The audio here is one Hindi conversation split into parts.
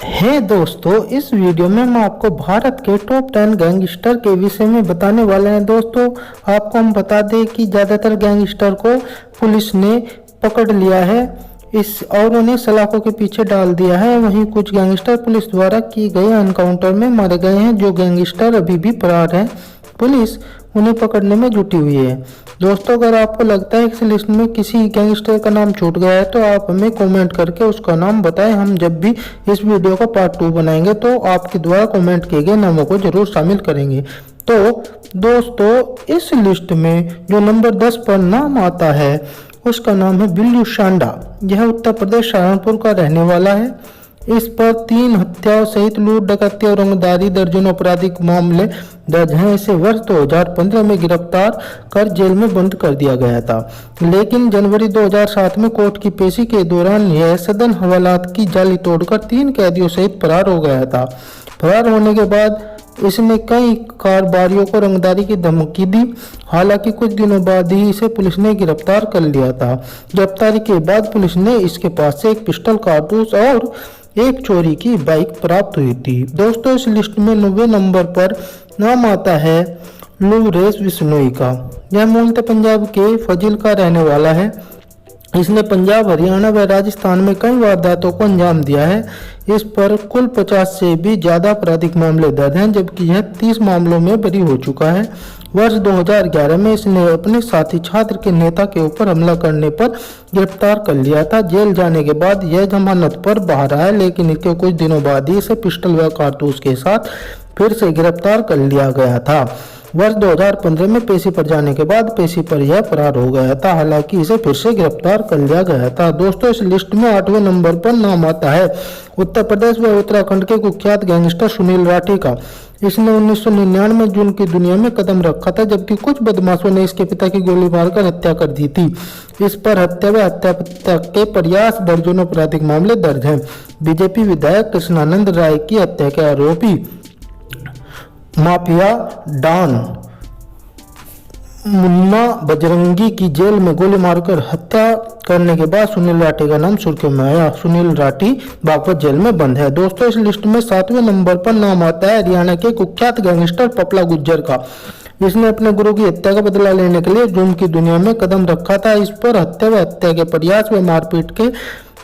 है दोस्तों, इस वीडियो में हम आपको भारत के टॉप 10 गैंगस्टर के विषय में बताने वाले हैं। दोस्तों, आपको हम बता दें कि ज़्यादातर गैंगस्टर को पुलिस ने पकड़ लिया है और उन्हें सलाखों के पीछे डाल दिया है। वहीं कुछ गैंगस्टर पुलिस द्वारा किए गए एनकाउंटर में मारे गए हैं। जो गैंगस्टर अभी भी फरार हैं, पुलिस उन्हें पकड़ने में जुटी हुई है। दोस्तों, अगर आपको लगता है कि इस लिस्ट में किसी गैंगस्टर का नाम छूट गया है तो आप हमें कमेंट करके उसका नाम बताएं। हम जब भी इस वीडियो का पार्ट 2 बनाएंगे तो आपके द्वारा कमेंट किए गए नामों को जरूर शामिल करेंगे। तो दोस्तों, इस लिस्ट में जो नंबर 10 पर नाम आता है उसका नाम है बिल्लू सांडा। यह उत्तर प्रदेश सहारनपुर का रहने वाला है। इस पर 3 हत्याओं सहित लूट, डकैती और रंगदारी दर्जनों आपराधिक मामले दर्ज हैं। इसे वर्ष 2015 में गिरफ्तार कर जेल में बंद कर दिया गया था, लेकिन जनवरी 2007 में कोर्ट की पेशी के दौरान यह सदन हवालात की जाली तोड़कर 3 कैदियों सहित फरार हो गया था। फरार होने के बाद इसने कई कारोबारियों को रंगदारी की धमकी दी। हालांकि कुछ दिनों बाद ही इसे पुलिस ने गिरफ्तार कर लिया था। गिरफ्तारी के बाद पुलिस ने इसके पास से एक पिस्टल, कारतूस और एक चोरी की बाइक प्राप्त हुई थी। दोस्तों, इस लिस्ट में 90 नंबर पर नाम आता है लुवरेश बिश्नोई का। यह मूलतः पंजाब के फजील का रहने वाला है। इसने पंजाब, हरियाणा व राजस्थान में कई वारदातों को अंजाम दिया है। इस पर कुल 50 से भी ज्यादा आपराधिक मामले दर्ज हैं, जबकि यह 30 मामलों में बरी हो चुका है। वर्ष 2011 में इसने अपने साथी छात्र के नेता के ऊपर हमला करने पर गिरफ्तार कर लिया था। जेल जाने के बाद यह जमानत पर बाहर आया, लेकिन इसके कुछ दिनों बाद ही इसे पिस्टल व कारतूस के साथ फिर से गिरफ्तार कर लिया गया था। वर्ष 2015 में पेशी पर जाने के बाद पेशी पर यह फरार हो गया था। हालांकि इसे फिर से गिरफ्तार कर लिया गया था। दोस्तों, इस लिस्ट में 8वें नंबर पर नाम आता है उत्तर प्रदेश व उत्तराखंड के कुख्यात गैंगस्टर सुनील राठी का। इसने 1999 में जून की दुनिया में कदम रखा था, जबकि कुछ बदमाशों ने इसके पिता की गोली मारकर हत्या कर दी थी। इस पर हत्या व हत्या के प्रयास दर्जनों आपराधिक मामले दर्ज हैं। बीजेपी विधायक कृष्णानंद राय की हत्या के आरोपी माफिया डॉन मुन्ना बजरंगी की जेल में गोली मारकर हत्या करने के बाद सुनील राठी का नाम सुर्खियों में आया। सुनील राठी बागपत जेल में बंद है। दोस्तों, इस लिस्ट में 7वें नंबर पर नाम आता है हरियाणा के कुख्यात गैंगस्टर पपला गुज्जर का। इसने अपने गुरु की हत्या का बदला लेने के लिए जुर्म की दुनिया में कदम रखा था। इस पर हत्या व हत्या के प्रयास व मारपीट के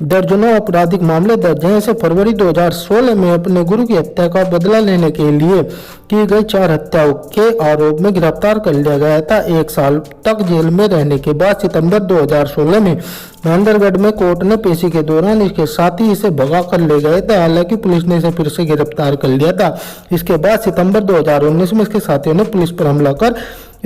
दर्जनों आपराधिक मामले दर्ज हैं। इसे फरवरी 2016 में अपने गुरु की हत्या का बदला लेने के लिए की गई 4 हत्याओं के आरोप में गिरफ्तार कर लिया गया था। 1 साल तक जेल में रहने के बाद सितंबर 2016 में नांदरगढ़ में कोर्ट ने पेशी के दौरान इसके साथी इसे भगा कर ले गए थे। हालांकि पुलिस ने इसे फिर से गिरफ्तार कर लिया था। इसके बाद सितंबर 2019 में इसके साथियों ने पुलिस पर हमला कर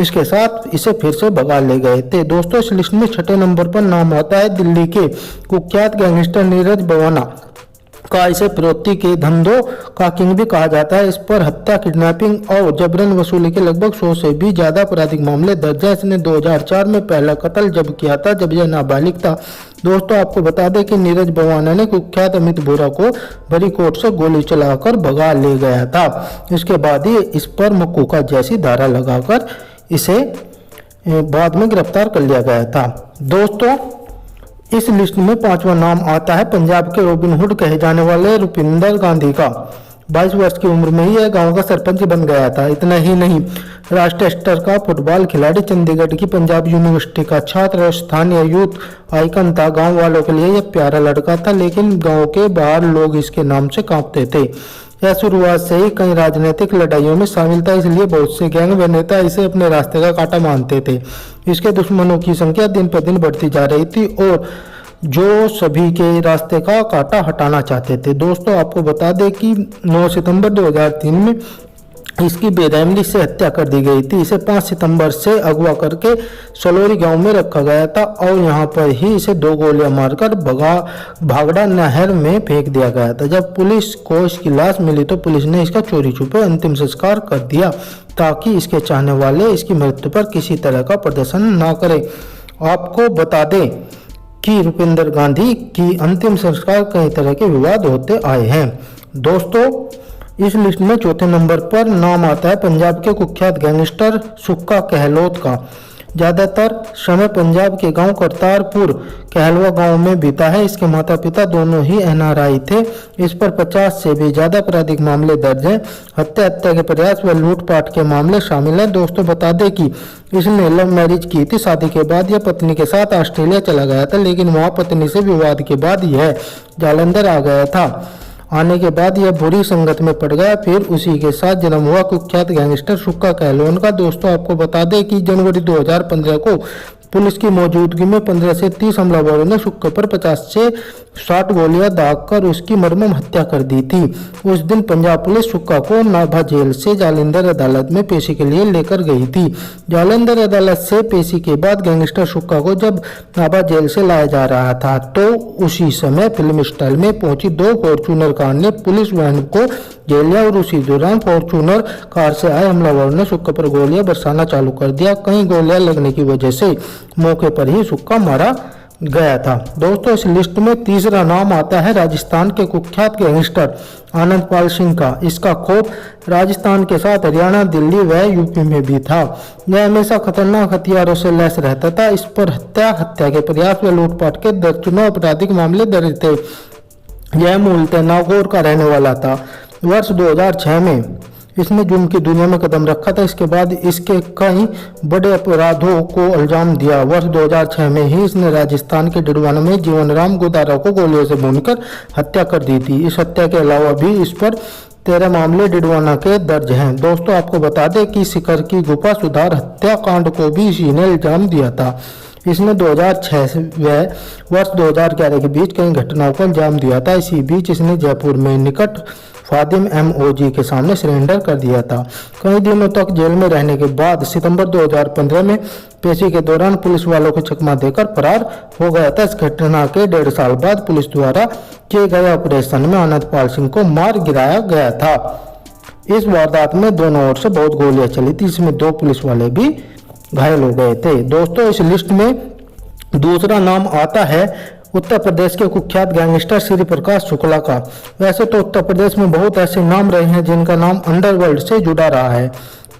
इसके साथ इसे फिर से भगा ले गए थे। दोस्तों, इस लिस्ट में 6ठे नंबर पर नाम आता है दिल्ली के कुख्यात गैंगस्टर नीरज भवाना का। इसे फिरौती के धंधों का किंग भी कहा जाता है। इस पर हत्या, किडनैपिंग और जबरन वसूली के लगभग 100 से भी ज्यादा आपराधिक मामले दर्ज हैं। इसने 2004 में पहला कत्ल जब किया था, जब यह नाबालिग था। दोस्तों, आपको बता दें कि नीरज भवाना ने कुख्यात अमित बोरा को बड़ी कोर्ट से गोली चलाकर भगा ले गया था। इसके बाद ही इस पर मक्कूका जैसी धारा लगाकर इसे बाद में गिरफ्तार कर लिया गया था। दोस्तों, इस लिस्ट में 5वां नाम आता है पंजाब के रॉबिन हुड कहे जाने वाले रुपिंदर गांधी का। 22 वर्ष की उम्र में ही यह गांव का सरपंच बन गया था। इतना ही नहीं, राष्ट्रीय स्तर का फुटबॉल खिलाड़ी, चंडीगढ़ की पंजाब यूनिवर्सिटी का छात्र और स्थानीय यूथ आइकन था। गांव वालों के लिए यह प्यारा लड़का था, लेकिन गांव के बाहर लोग इसके नाम से कांपते थे। यह शुरुआत से ही कई राजनीतिक लड़ाइयों में शामिल था, इसलिए बहुत से गैंग व नेता इसे अपने रास्ते का कांटा मानते थे। इसके दुश्मनों की संख्या दिन पर दिन बढ़ती जा रही थी और जो सभी के रास्ते का कांटा हटाना चाहते थे। दोस्तों, आपको बता दें कि 9 सितंबर 2003 में इसकी बेरहमी से हत्या कर दी गई थी। इसे 5 सितंबर से अगवा करके सलोरी गांव में रखा गया था और यहां पर ही इसे 2 गोलियां मारकर भागड़ा नहर में फेंक दिया गया था। जब पुलिस को इसकी लाश मिली तो पुलिस ने इसका चोरी छुपे अंतिम संस्कार कर दिया, ताकि इसके चाहने वाले इसकी मृत्यु पर किसी तरह का प्रदर्शन न करें। आपको बता दें कि रुपिंदर गांधी की अंतिम संस्कार कई तरह के विवाद होते आए हैं। दोस्तों, इस लिस्ट में 4थे नंबर पर नाम आता है पंजाब के कुख्यात गैंगस्टर सुक्का गहलोत का। ज़्यादातर समय पंजाब के गांव करतारपुर कहलवा गांव में बीता है। इसके माता पिता दोनों ही एनआरआई थे। इस पर 50 से भी ज़्यादा आपराधिक मामले दर्ज हैं। हत्या के प्रयास व लूटपाट के मामले शामिल हैं। दोस्तों बता दें कि इसने लव मैरिज की थी। शादी के बाद यह पत्नी के साथ ऑस्ट्रेलिया चला गया था, लेकिन वहां पत्नी से विवाद के बाद यह जालंधर आ गया था। आने के बाद यह बुरी संगत में पड़ गया। फिर उसी के साथ जन्म हुआ कुख्यात गैंगस्टर सुक्का कहलोन का। दोस्तों आपको बता दें कि जनवरी 2015 को पुलिस की मौजूदगी में 15 से 30 हमलावरों ने सुक्का पर 50 से 60 गोलियां दागकर उसकी मर्मम हत्या कर दी थी। उस दिन पंजाब पुलिस सुक्का को नाभा जेल से जालंधर अदालत में पेशी के लिए लेकर गई थी। जालंधर अदालत से पेशी के बाद गैंगस्टर सुक्का को जब नाभा जेल से लाया जा रहा था तो उसी समय फिल्म स्टाइल में पहुंची 2 फॉर्च्यूनर कार ने पुलिस वैन को घेर लिया और उसी दौरान फॉर्च्यूनर कार से आए हमलावरों ने सुक्का पर गोलियां बरसाना चालू कर दिया। कई गोलियां लगने की वजह से मौके पर ही सुक्का मारा गया था। दोस्तों इस लिस्ट में तीसरा नाम आता है राजस्थान के कुख्यात गैंगस्टर आनंदपाल सिंह का। इसका खौफ राजस्थान के साथ हरियाणा, दिल्ली व यूपी में भी था। यह हमेशा खतरनाक हथियारों से लैस रहता था। इस पर हत्या के प्रयास व लूटपाट के दर्जनों आपराधिक मामले दर्ज थे। यह मूलतः नागौर का रहने वाला था। वर्ष 2006 में इसने जुर्म की दुनिया में कदम रखा था। इसके बाद इसके कई बड़े अपराधों को अंजाम दिया। वर्ष 2006 में ही इसने राजस्थान के डिडवाना में जीवनराम गोदारा को गोलियों से भूनकर हत्या कर दी थी। इस हत्या के अलावा भी इस पर 13 मामले डिडवाना के दर्ज हैं। दोस्तों आपको बता दें कि सिकर की गुफा सुधार हत्याकांड को भी इसी ने इल्जाम दिया था। इसने 2006 व वर्ष 2011 के बीच कई घटनाओं को अंजाम दिया था। इसी बीच इसने जयपुर में निकट फादिम MOG के सामने सरेंडर कर दिया था। कई दिनों तक जेल में रहने के बाद सितंबर 2015 में पेशी के दौरान पुलिस वालों को चकमा देकर फरार हो गया था। इस घटना के 1.5 साल बाद पुलिस द्वारा किए गए ऑपरेशन में आनंदपाल सिंह को मार गिराया गया था। इस वारदात में दोनों ओर से बहुत गोलियां चली थी। इसमें 2 पुलिस वाले भी घायल हो गए थे। दोस्तों इस लिस्ट में दूसरा नाम आता है उत्तर प्रदेश के कुख्यात गैंगस्टर श्री प्रकाश शुक्ला का। वैसे तो उत्तर प्रदेश में बहुत ऐसे नाम रहे हैं जिनका नाम अंडरवर्ल्ड से जुड़ा रहा है,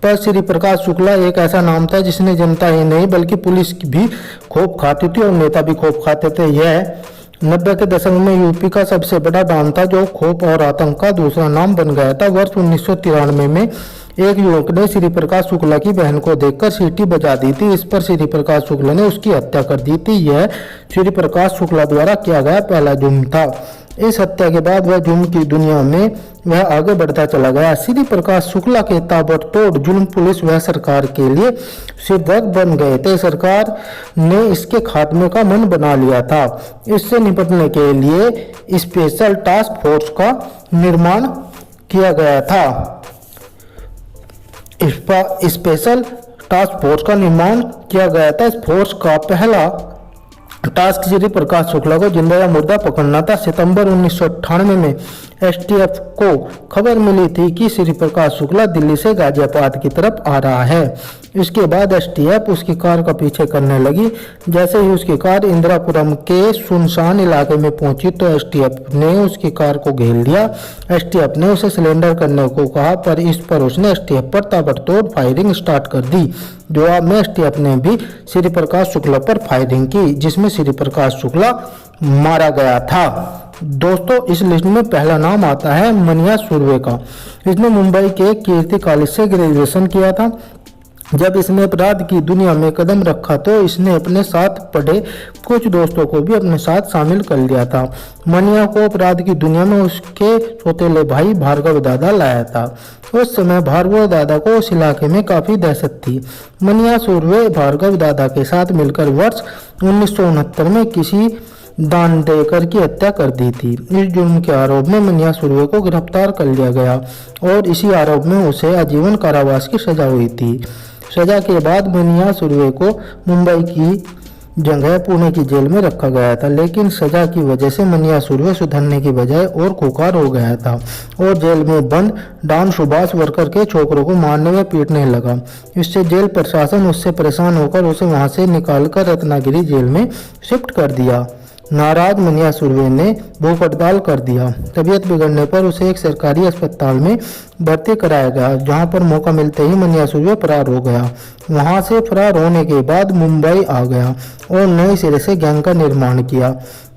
पर श्री प्रकाश शुक्ला एक ऐसा नाम था जिसने जनता ही नहीं बल्कि पुलिस भी खूब खाती थी और नेता भी खूब खाते थे। यह 90 के दशक में यूपी का सबसे बड़ा डॉन था जो खौफ और आतंक का दूसरा नाम बन गया था। वर्ष 1993 में एक युवक ने श्री प्रकाश शुक्ला की बहन को देखकर सीटी बजा दी थी। इस पर श्री प्रकाश शुक्ला ने उसकी हत्या कर दी थी। यह श्री प्रकाश शुक्ला द्वारा किया गया पहला जुर्म था। इस हत्या के बाद वह जुर्म की दुनिया में वह आगे बढ़ता चला गया। श्री प्रकाश शुक्ला के ताबड़तोड़ जुर्म पुलिस व सरकार के लिए सिरदर्द बन गए थे। सरकार ने इसके खात्मे का मन बना लिया था। इससे निपटने के लिए स्पेशल टास्क फोर्स का निर्माण किया गया था। स्पेशल टास्क फोर्स का निर्माण किया गया था। इस फोर्स का पहला टास्क श्री प्रकाश शुक्ला को जिंदा या मुर्दा पकड़ना था। सितंबर 1998 में STF को खबर मिली थी कि श्री प्रकाश शुक्ला दिल्ली से गाजियाबाद की तरफ आ रहा है। इसके बाद STF उसकी कार का पीछे करने लगी। जैसे ही उसकी कार इंदिरापुरम के सुनसान इलाके में पहुंची तो STF ने उसकी कार को घेर लिया। STF ने उसे सिलेंडर करने को कहा, पर इस पर उसने STF पर ताबड़तोड़ फायरिंग स्टार्ट कर दी। जवाब में STF ने भी श्री प्रकाश शुक्ला पर फायरिंग की, जिसमें श्री प्रकाश शुक्ला मारा गया था। दोस्तों इस लिस्ट में पहला नाम आता है मनिया सुर्वे का। इसने मुंबई के कीर्ति कॉलेज से ग्रेजुएशन किया था। जब इसने अपराध की दुनिया में कदम रखा तो इसने अपने साथ पढ़े कुछ दोस्तों को भी अपने साथ शामिल कर लिया था। मनिया को अपराध की दुनिया में उसके सौतेले भाई भार्गव दादा लाया था। उस समय भार्गव दादा को उस इलाके में काफी दहशत थी। मनिया सुर्वे भार्गव दादा के साथ मिलकर वर्ष 1969 में किसी दान देकर की हत्या कर दी थी। इस जुर्म के आरोप में मनिया सुर्वे को गिरफ्तार कर लिया गया और इसी आरोप में उसे आजीवन कारावास की सजा हुई थी। सजा के बाद मनिया सुर्वे को मुंबई की जगह पुणे की जेल में रखा गया था, लेकिन सजा की वजह से मनिया सुर्वे सुधरने की बजाय और खुखार हो गया था और जेल में बंद डॉन सुभाष वर्कर के छोकरों को मारने व पीटने लगा। इससे जेल प्रशासन उससे परेशान होकर उसे वहां से निकालकर रत्नागिरी जेल में शिफ्ट कर दिया। नाराज मनिया सुरवे ने भूख हड़ताल कर दिया। तबीयत बिगड़ने पर उसे एक सरकारी अस्पताल में भर्ती कराया गया, जहां पर मौका मिलते ही मनिया सुरवे फरार हो गया। वहां से फरार होने के बाद मुंबई आ गया और नए सिरे से गैंग का निर्माण किया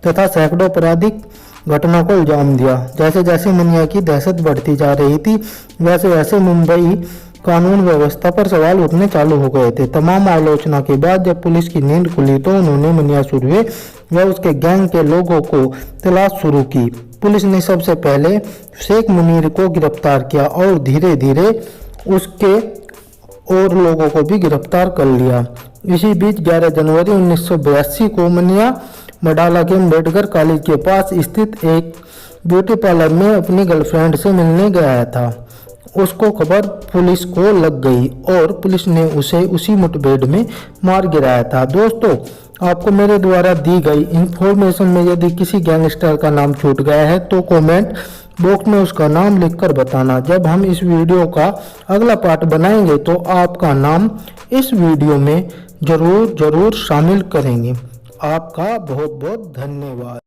तथा सैकड़ों आपराधिक घटना को इल्जाम दिया। जैसे जैसे मनिया की दहशत बढ़ती जा रही थी, वैसे वैसे मुंबई कानून व्यवस्था पर सवाल उठने चालू हो गए थे। तमाम आलोचना के बाद जब पुलिस की नींद खुली तो उन्होंने मनिया सुरवे व उसके गैंग के लोगों को तलाश शुरू की। पुलिस ने सबसे पहले शेख मुनीर को गिरफ्तार किया और धीरे धीरे उसके और लोगों को भी गिरफ्तार कर लिया। इसी बीच 11 जनवरी 1982 को मनिया मडाला के अम्बेडकर कॉलेज के पास स्थित एक ब्यूटी पार्लर में अपनी गर्लफ्रेंड से मिलने गया था। उसको खबर पुलिस को लग गई और पुलिस ने उसे उसी मुठभेड़ में मार गिराया था। दोस्तों, आपको मेरे द्वारा दी गई इंफॉर्मेशन में यदि किसी गैंगस्टर का नाम छूट गया है तो कमेंट बॉक्स में उसका नाम लिखकर बताना। जब हम इस वीडियो का अगला पार्ट बनाएंगे तो आपका नाम इस वीडियो में जरूर शामिल करेंगे। आपका बहुत बहुत धन्यवाद।